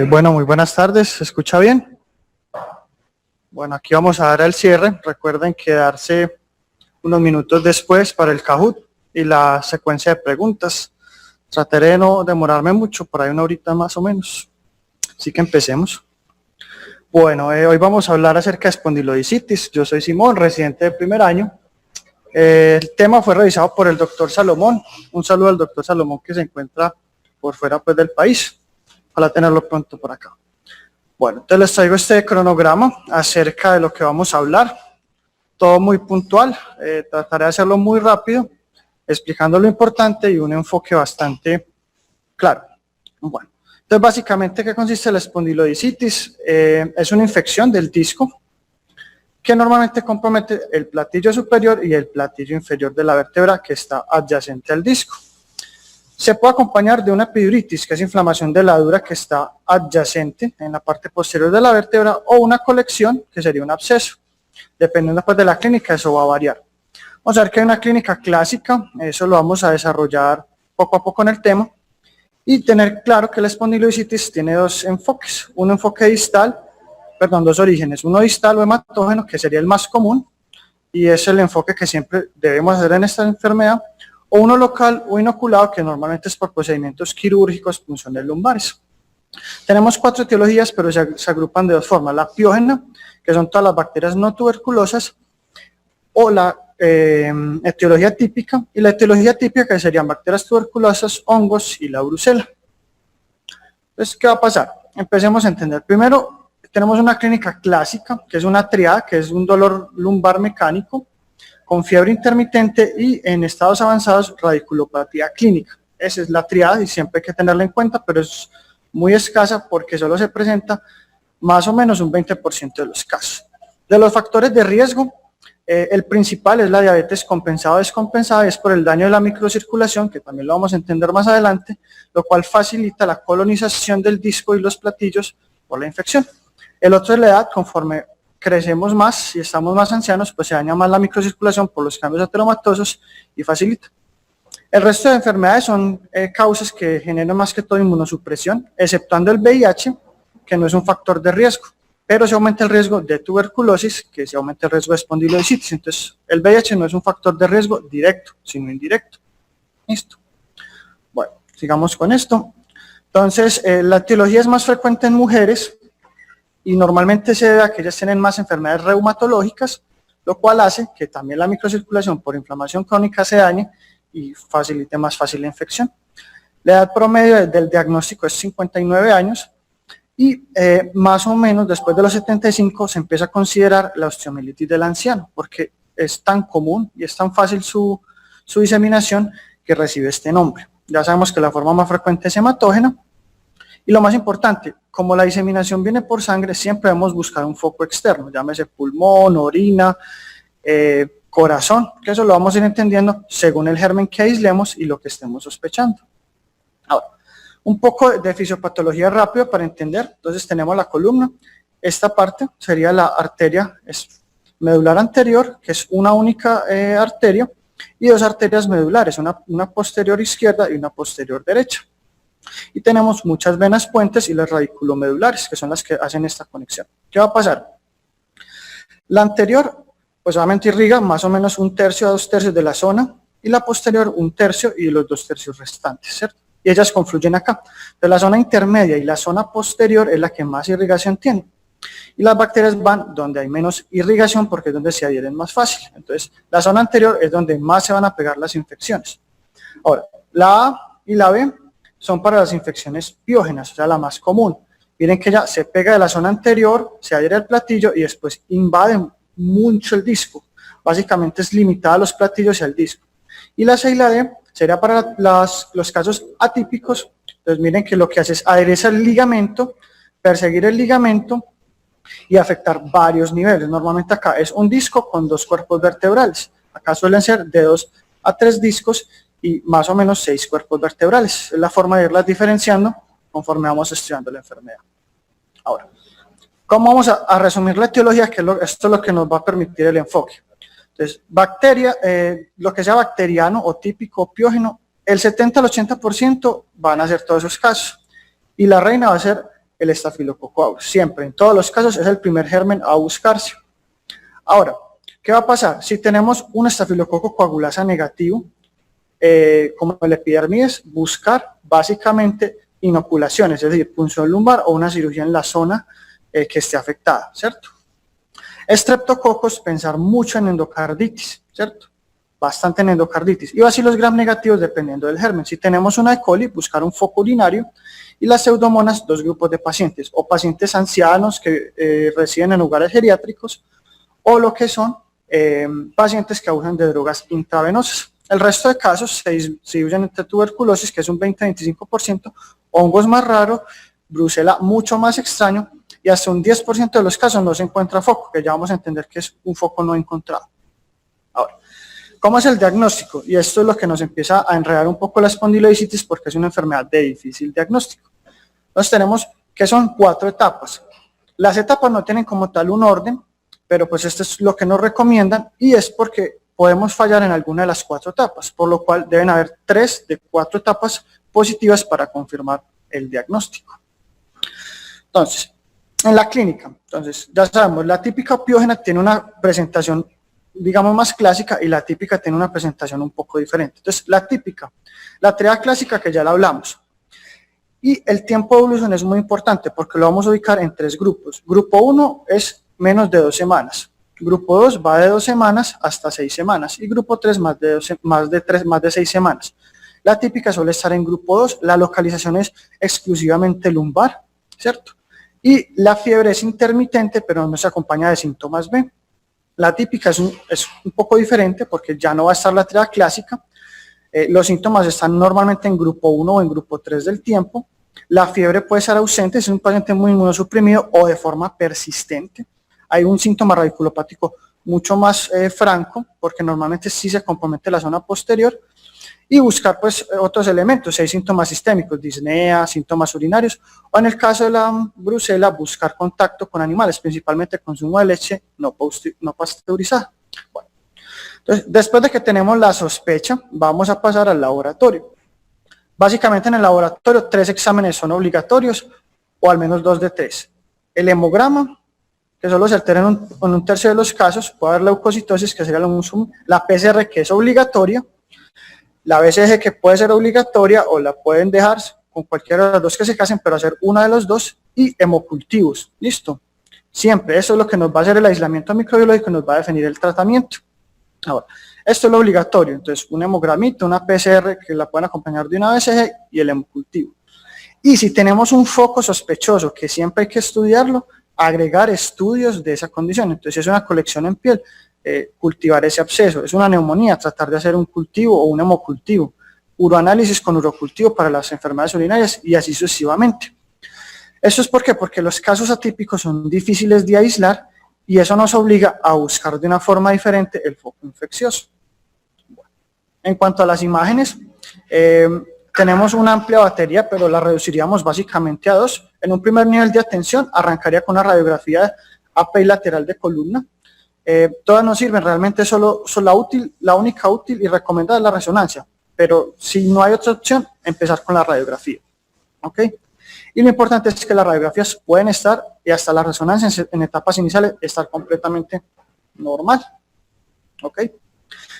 Bueno, muy buenas tardes, ¿se escucha bien? Bueno, aquí vamos a dar el cierre. Recuerden quedarse unos minutos después para el Kahoot y la secuencia de preguntas. Trataré de no demorarme mucho, por ahí una horita más o menos. Así que empecemos. Bueno, hoy vamos a hablar acerca de espondilodicitis. Yo soy Simón, residente de primer año. El tema fue revisado por el doctor Salomón. Un saludo al doctor Salomón que se encuentra por fuera pues, del país. Ojalá tenerlo pronto por acá. Bueno, entonces les traigo este cronograma acerca de lo que vamos a hablar. Todo muy puntual. Trataré de hacerlo muy rápido, explicando lo importante y un enfoque bastante claro. Bueno, entonces básicamente, ¿qué consiste la espondilodicitis? Es una infección del disco que normalmente compromete el platillo superior y el platillo inferior de la vértebra que está adyacente al disco. Se puede acompañar de una epiduritis, que es inflamación de la dura que está adyacente en la parte posterior de la vértebra, o una colección, que sería un absceso. Dependiendo pues, de la clínica, eso va a variar. Vamos a ver que hay una clínica clásica, eso lo vamos a desarrollar poco a poco en el tema, y tener claro que la espondilodicitis tiene dos enfoques. Un enfoque distal, dos orígenes. Uno distal o hematógeno, que sería el más común, y es el enfoque que siempre debemos hacer en esta enfermedad, o uno local o inoculado, que normalmente es por procedimientos quirúrgicos, punciones lumbares. Tenemos 4 etiologías, pero se agrupan de dos formas: la piógena, que son todas las bacterias no tuberculosas, o la etiología típica, y la etiología típica, que serían bacterias tuberculosas, hongos y la brucela. Entonces, ¿qué va a pasar? Empecemos a entender. Primero, tenemos una clínica clásica, que es una triada, que es un dolor lumbar mecánico, con fiebre intermitente y en estados avanzados radiculopatía clínica. Esa es la triada y siempre hay que tenerla en cuenta, pero es muy escasa porque solo se presenta más o menos un 20% de los casos. De los factores de riesgo, el principal es la diabetes compensada o descompensada, es por el daño de la microcirculación, que también lo vamos a entender más adelante, lo cual facilita la colonización del disco y los platillos por la infección. El otro es la edad. Conforme crecemos más y estamos más ancianos, pues se daña más la microcirculación por los cambios ateromatosos y facilita. El resto de enfermedades son causas que generan más que todo inmunosupresión, exceptuando el VIH, que no es un factor de riesgo, pero se aumenta el riesgo de tuberculosis, que se aumenta el riesgo de espondilodicitis. Entonces, el VIH no es un factor de riesgo directo, sino indirecto. Listo. Bueno, sigamos con esto. Entonces, la etiología es más frecuente en mujeres, y normalmente se debe a que ellas tienen más enfermedades reumatológicas, lo cual hace que también la microcirculación por inflamación crónica se dañe y facilite más fácil la infección. La edad promedio del diagnóstico es 59 años y más o menos después de los 75 se empieza a considerar la osteomielitis del anciano, porque es tan común y es tan fácil su diseminación que recibe este nombre. Ya sabemos que la forma más frecuente es hematógena. Y lo más importante, como la diseminación viene por sangre, siempre debemos buscar un foco externo, llámese pulmón, orina, corazón, que eso lo vamos a ir entendiendo según el germen que aislemos y lo que estemos sospechando. Ahora, un poco de fisiopatología rápido para entender. Entonces tenemos la columna, esta parte sería la arteria medular anterior, que es una única arteria, y dos arterias medulares, una posterior izquierda y una posterior derecha. Y tenemos muchas venas puentes y las radiculomedulares, que son las que hacen esta conexión. ¿Qué va a pasar? La anterior, pues obviamente irriga más o menos 1/3 a 2/3 de la zona, y la posterior 1/3 y los 2/3 restantes, ¿cierto? Y ellas confluyen acá. De la zona intermedia y la zona posterior es la que más irrigación tiene. Y las bacterias van donde hay menos irrigación porque es donde se adhieren más fácil. Entonces, la zona anterior es donde más se van a pegar las infecciones. Ahora, la A y la B son para las infecciones piógenas, o sea, la más común. Miren que ya se pega de la zona anterior, se adhiere al platillo y después invade mucho el disco. Básicamente es limitada a los platillos y al disco. Y la C y la D sería para los casos atípicos. Entonces miren que lo que hace es aderezar el ligamento, perseguir el ligamento y afectar varios niveles. Normalmente acá es un disco con 2 cuerpos vertebrales. Acá suelen ser de 2 a 3 discos y más o menos 6 cuerpos vertebrales. Es la forma de irlas diferenciando conforme vamos estudiando la enfermedad. Ahora, ¿cómo vamos a resumir la etiología? Que esto es lo que nos va a permitir el enfoque. Entonces, bacteria, lo que sea bacteriano o típico piógeno, el 70 al 80% van a ser todos esos casos. Y la reina va a ser el estafilococo aureus. Siempre, en todos los casos, es el primer germen a buscarse. Ahora, ¿qué va a pasar? Si tenemos un estafilococo coagulasa negativo, como el epidermis, buscar básicamente inoculaciones, es decir, punción lumbar o una cirugía en la zona que esté afectada, ¿cierto? Estreptococos, pensar mucho en endocarditis, ¿cierto? Bastante en endocarditis. Y bacilos gram negativos dependiendo del germen. Si tenemos una E. coli, buscar un foco urinario. Y las pseudomonas, dos grupos de pacientes, o pacientes ancianos que residen en lugares geriátricos, o lo que son pacientes que abusan de drogas intravenosas. El resto de casos se distribuyen entre tuberculosis, que es un 20-25%, hongos más raros, brucela mucho más extraño, y hasta un 10% de los casos no se encuentra foco, que ya vamos a entender que es un foco no encontrado. Ahora, ¿cómo es el diagnóstico? Y esto es lo que nos empieza a enredar un poco la espondilodicitis, porque es una enfermedad de difícil diagnóstico. Entonces tenemos que son 4 etapas. Las etapas no tienen como tal un orden, pero pues esto es lo que nos recomiendan, y es porque podemos fallar en alguna de las 4 etapas, por lo cual deben haber 3 de 4 etapas positivas para confirmar el diagnóstico. Entonces, en la clínica, entonces ya sabemos, la típica opiógena tiene una presentación, digamos, más clásica, y la típica tiene una presentación un poco diferente. Entonces, la típica, la triada clásica que ya la hablamos, y el tiempo de evolución es muy importante porque lo vamos a ubicar en 3 grupos. Grupo 1 es menos de 2 semanas, grupo 2 va de 2 semanas hasta 6 semanas, y grupo 3 más de 6 semanas. La típica suele estar en grupo 2, la localización es exclusivamente lumbar, ¿cierto? Y la fiebre es intermitente, pero no se acompaña de síntomas B. La típica es un poco diferente porque ya no va a estar la triada clásica. Los síntomas están normalmente en grupo 1 o en grupo 3 del tiempo. La fiebre puede ser ausente, es un paciente muy inmunosuprimido o de forma persistente. Hay un síntoma radiculopático mucho más franco, porque normalmente sí se compromete la zona posterior, y buscar pues otros elementos, si hay síntomas sistémicos, disnea, síntomas urinarios, o en el caso de la brucela, buscar contacto con animales, principalmente consumo de leche no pasteurizada. Bueno, entonces, después de que tenemos la sospecha, vamos a pasar al laboratorio. Básicamente en el laboratorio 3 exámenes son obligatorios, o al menos 2 de 3. El hemograma, que solo se altera en un tercio de los casos, puede haber leucocitosis, que sería la PCR, que es obligatoria, la BCG, que puede ser obligatoria, o la pueden dejar con cualquiera de las 2 que se casen, pero hacer una de los 2, y hemocultivos. Listo. Siempre, eso es lo que nos va a hacer el aislamiento microbiológico, nos va a definir el tratamiento. Ahora, esto es lo obligatorio, entonces un hemogramito, una PCR que la pueden acompañar de una BCG, y el hemocultivo. Y si tenemos un foco sospechoso, que siempre hay que estudiarlo, agregar estudios de esa condición. Entonces, si es una colección en piel, cultivar ese absceso. Es una neumonía, tratar de hacer un cultivo o un hemocultivo. Uroanálisis con urocultivo para las enfermedades urinarias, y así sucesivamente. ¿Esto es por qué? Porque los casos atípicos son difíciles de aislar, y eso nos obliga a buscar de una forma diferente el foco infeccioso. Bueno, en cuanto a las imágenes, tenemos una amplia batería, pero la reduciríamos básicamente a 2. En un primer nivel de atención, arrancaría con una radiografía AP y lateral de columna. Todas nos sirven, realmente solo la única útil y recomendada es la resonancia, pero si no hay otra opción, empezar con la radiografía. ¿Ok? Y lo importante es que las radiografías pueden estar, y hasta la resonancia en etapas iniciales, estar completamente normal. ¿Ok?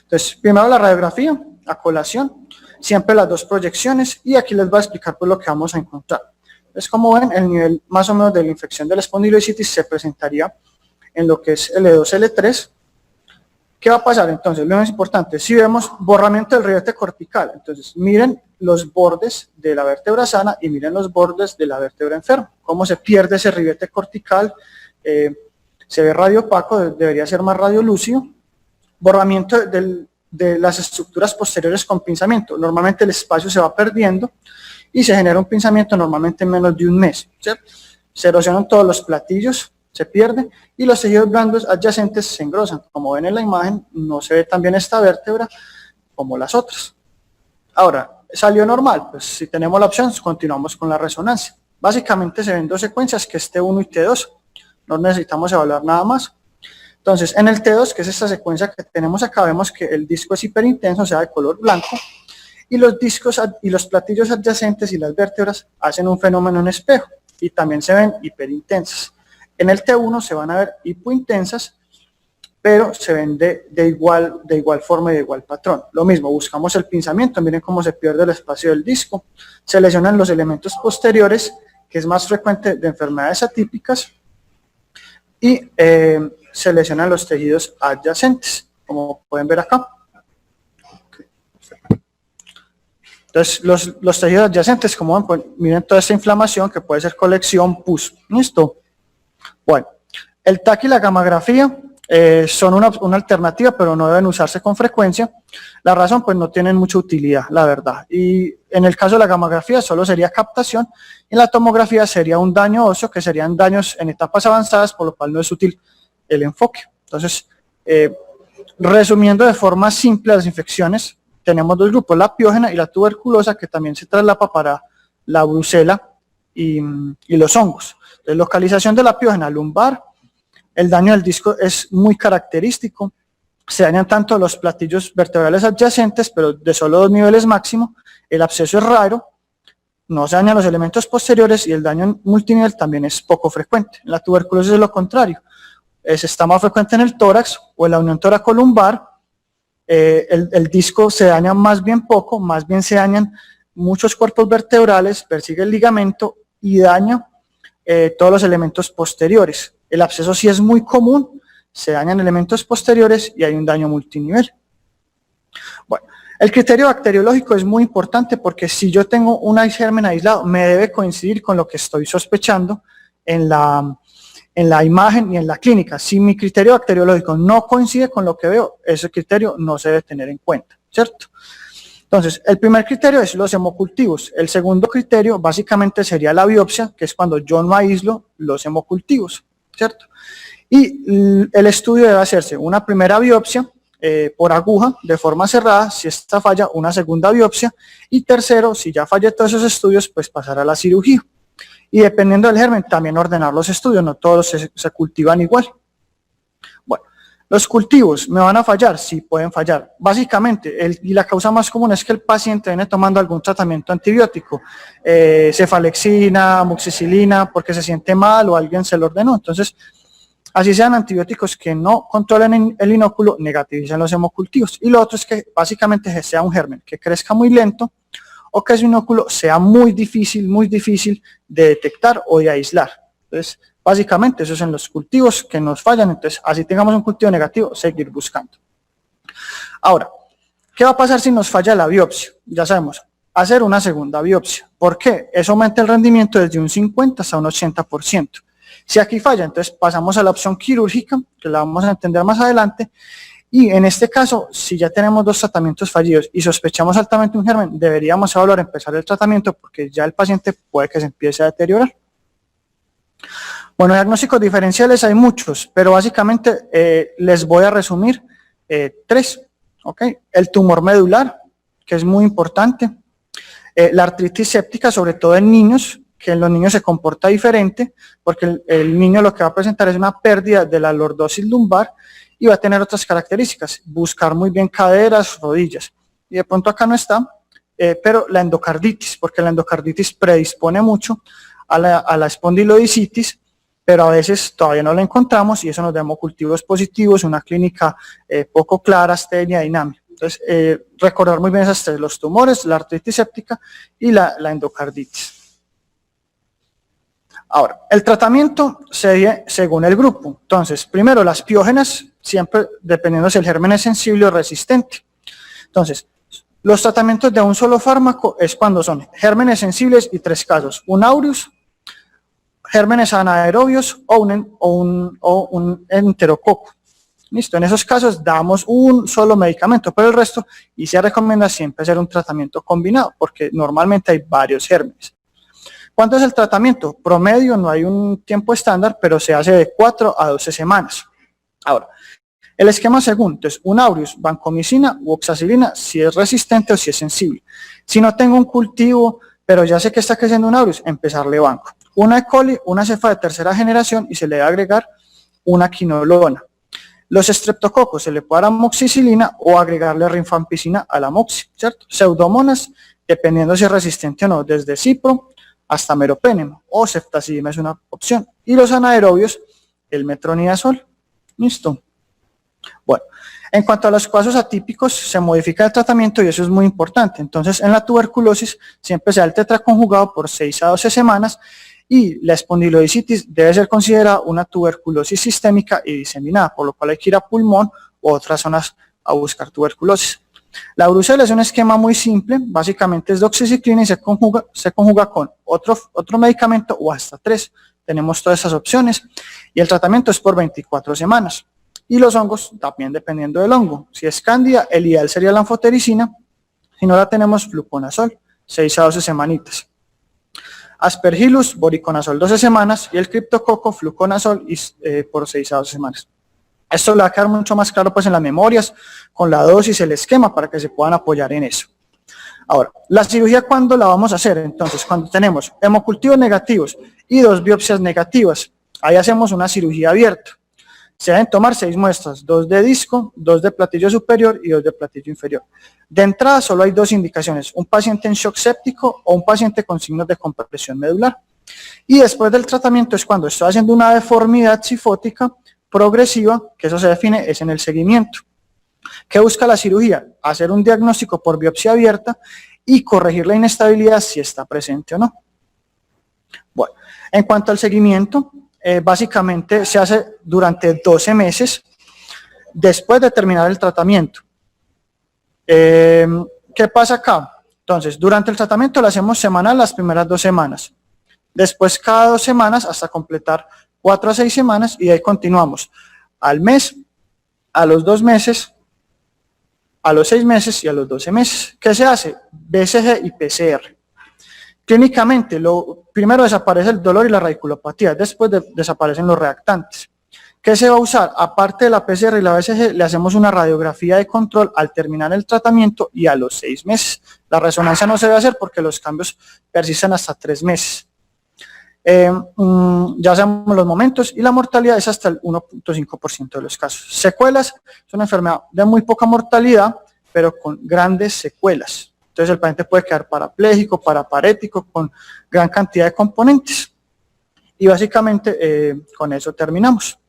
Entonces, primero la radiografía, a colación, siempre las 2 proyecciones, y aquí les voy a explicar pues lo que vamos a encontrar. Entonces, como ven, el nivel más o menos de la infección de la espondilodicitis se presentaría en lo que es L2, L3. ¿Qué va a pasar entonces? Lo más importante, si vemos borramiento del ribete cortical, entonces miren los bordes de la vértebra sana y miren los bordes de la vértebra enferma, cómo se pierde ese ribete cortical, se ve radiopaco, debería ser más radiolúcido. Borramiento de las estructuras posteriores con pinzamiento, normalmente el espacio se va perdiendo y se genera un pinzamiento normalmente en menos de un mes, ¿cierto? Se erosionan todos los platillos, se pierde, y los tejidos blandos adyacentes se engrosan. Como ven en la imagen, no se ve tan bien esta vértebra como las otras. Ahora, ¿salió normal? Pues si tenemos la opción, continuamos con la resonancia. Básicamente se ven 2 secuencias, que es T1 y T2. No necesitamos evaluar nada más. Entonces, en el T2, que es esta secuencia que tenemos acá, vemos que el disco es hiperintenso, o sea, de color blanco, y los discos y los platillos adyacentes y las vértebras hacen un fenómeno en espejo. y también se ven hiperintensas. En el T1 se van a ver hipointensas, pero se ven de igual forma y de igual patrón. Lo mismo, buscamos el pinzamiento, miren cómo se pierde el espacio del disco, se lesionan los elementos posteriores, que es más frecuente de enfermedades atípicas, y se lesionan los tejidos adyacentes, como pueden ver acá. Entonces, los tejidos adyacentes, como ven, pues, miren toda esta inflamación que puede ser colección pus. ¿Listo? Bueno, el TAC y la gammagrafía son una alternativa, pero no deben usarse con frecuencia. La razón, pues no tienen mucha utilidad, la verdad. Y en el caso de la gammagrafía solo sería captación, y en la tomografía sería un daño óseo, que serían daños en etapas avanzadas, por lo cual no es útil el enfoque. Entonces, resumiendo de forma simple las infecciones, tenemos dos grupos, la piógena y la tuberculosa, que también se traslapa para la brucela y los hongos. Entonces, localización de la piógena lumbar. El daño del disco es muy característico, se dañan tanto los platillos vertebrales adyacentes, pero de solo 2 niveles máximo. El absceso es raro, no se dañan los elementos posteriores, y el daño multinivel también es poco frecuente. En la tuberculosis es lo contrario, está más frecuente en el tórax o en la unión toracolumbar. El disco se daña más bien poco, más bien se dañan muchos cuerpos vertebrales, persigue el ligamento y daña todos los elementos posteriores. El absceso sí es muy común, se dañan elementos posteriores y hay un daño multinivel. Bueno, el criterio bacteriológico es muy importante, porque si yo tengo un germen aislado, me debe coincidir con lo que estoy sospechando en la imagen y en la clínica. Si mi criterio bacteriológico no coincide con lo que veo, ese criterio no se debe tener en cuenta, ¿cierto? Entonces, el primer criterio es los hemocultivos. El segundo criterio básicamente sería la biopsia, que es cuando yo no aíslo los hemocultivos, ¿cierto? Y el estudio debe hacerse una primera biopsia por aguja de forma cerrada. Si esta falla, una segunda biopsia, y tercero, si ya fallé todos esos estudios, pues pasar a la cirugía. Y dependiendo del germen, también ordenar los estudios, no todos se cultivan igual. Bueno, los cultivos, ¿me van a fallar? Sí, pueden fallar. Básicamente, y la causa más común es que el paciente viene tomando algún tratamiento antibiótico, cefalexina, amoxicilina, porque se siente mal o alguien se lo ordenó. Entonces, así sean antibióticos que no controlen el inóculo, negativizan los hemocultivos. Y lo otro es que básicamente sea un germen que crezca muy lento, o que su inóculo sea muy difícil de detectar o de aislar. Entonces, básicamente esos son los cultivos que nos fallan. Entonces, así tengamos un cultivo negativo, seguir buscando. Ahora, ¿qué va a pasar si nos falla la biopsia? Ya sabemos, hacer una segunda biopsia. ¿Por qué? Eso aumenta el rendimiento desde un 50 hasta un 80%. Si aquí falla, entonces pasamos a la opción quirúrgica, que la vamos a entender más adelante. Y en este caso, si ya tenemos 2 tratamientos fallidos y sospechamos altamente un germen, deberíamos evaluar empezar el tratamiento, porque ya el paciente puede que se empiece a deteriorar. Bueno, diagnósticos diferenciales hay muchos, pero básicamente les voy a resumir 3. ¿Okay? El tumor medular, que es muy importante. La artritis séptica, sobre todo en niños, que en los niños se comporta diferente, porque el niño lo que va a presentar es una pérdida de la lordosis lumbar, y va a tener otras características, buscar muy bien caderas, rodillas, y de pronto acá no está, pero la endocarditis, porque la endocarditis predispone mucho a la espondilodicitis, pero a veces todavía no la encontramos, y eso nos da hemocultivos positivos, una clínica poco clara, astenia, dinámica. Entonces, recordar muy bien esas 3, los tumores, la artritis séptica y la endocarditis. Ahora, el tratamiento sería según el grupo. Entonces, primero las piógenas, siempre dependiendo si el germen es sensible o resistente. Entonces, los tratamientos de un solo fármaco es cuando son gérmenes sensibles y 3 casos: un aureus, gérmenes anaerobios o un enterococo. Listo, en esos casos damos un solo medicamento, pero el resto, y se recomienda siempre hacer un tratamiento combinado, porque normalmente hay varios gérmenes. ¿Cuánto es el tratamiento? Promedio, no hay un tiempo estándar, pero se hace de 4 a 12 semanas. Ahora, el esquema segundo es un aureus, vancomicina u oxacilina, si es resistente o si es sensible. Si no tengo un cultivo, pero ya sé que está creciendo un aureus, empezarle vanco. Una E. coli, una cepa de 3ª generación, y se le debe agregar una quinolona. Los estreptococos, se le puede dar amoxicilina o agregarle rifampicina a la amoxi, ¿cierto? Pseudomonas, dependiendo si es resistente o no, desde cipro hasta meropenem, o ceftazidima es una opción. Y los anaerobios, el metronidazol. Listo. Bueno, en cuanto a los casos atípicos, se modifica el tratamiento y eso es muy importante. Entonces, en la tuberculosis siempre se da el tetraconjugado por 6 a 12 semanas y la espondilodicitis debe ser considerada una tuberculosis sistémica y diseminada, por lo cual hay que ir a pulmón u otras zonas a buscar tuberculosis. La brucela es un esquema muy simple, básicamente es doxiciclina y se conjuga con otro medicamento o hasta 3. Tenemos todas esas opciones y el tratamiento es por 24 semanas. Y los hongos también dependiendo del hongo. Si es cándida, el ideal sería la anfotericina, si no la tenemos fluconazol, 6 a 12 semanitas. Aspergillus, voriconazol 12 semanas y el criptococo, fluconazol por 6 a 12 semanas. Esto le va a quedar mucho más claro pues en las memorias, con la dosis, el esquema, para que se puedan apoyar en eso. Ahora, la cirugía, ¿cuándo la vamos a hacer? Entonces, cuando tenemos hemocultivos negativos y 2 biopsias negativas, ahí hacemos una cirugía abierta. Se deben tomar 6 muestras, 2 de disco, 2 de platillo superior y 2 de platillo inferior. De entrada solo hay 2 indicaciones, un paciente en shock séptico o un paciente con signos de compresión medular. Y después del tratamiento es cuando estoy haciendo una deformidad cifótica progresiva, que eso se define es en el seguimiento. ¿Qué busca la cirugía? Hacer un diagnóstico por biopsia abierta y corregir la inestabilidad si está presente o no. Bueno, en cuanto al seguimiento, básicamente se hace durante 12 meses después de terminar el tratamiento. ¿Qué pasa acá? Entonces, durante el tratamiento lo hacemos semanal las primeras 2 semanas. Después cada 2 semanas hasta completar 4 a 6 semanas y de ahí continuamos al mes, a los 2 meses, a los 6 meses y a los 12 meses. ¿Qué se hace? BCG y PCR. Clínicamente, primero desaparece el dolor y la radiculopatía, después desaparecen los reactantes. ¿Qué se va a usar? Aparte de la PCR y la BCG, le hacemos una radiografía de control al terminar el tratamiento y a los 6 meses. La resonancia no se debe hacer porque los cambios persisten hasta 3 meses. Ya sabemos los momentos y la mortalidad es hasta el 1.5% de los casos. Secuelas es una enfermedad de muy poca mortalidad, pero con grandes secuelas. Entonces el paciente puede quedar parapléjico, paraparético, con gran cantidad de componentes. Y básicamente con eso terminamos.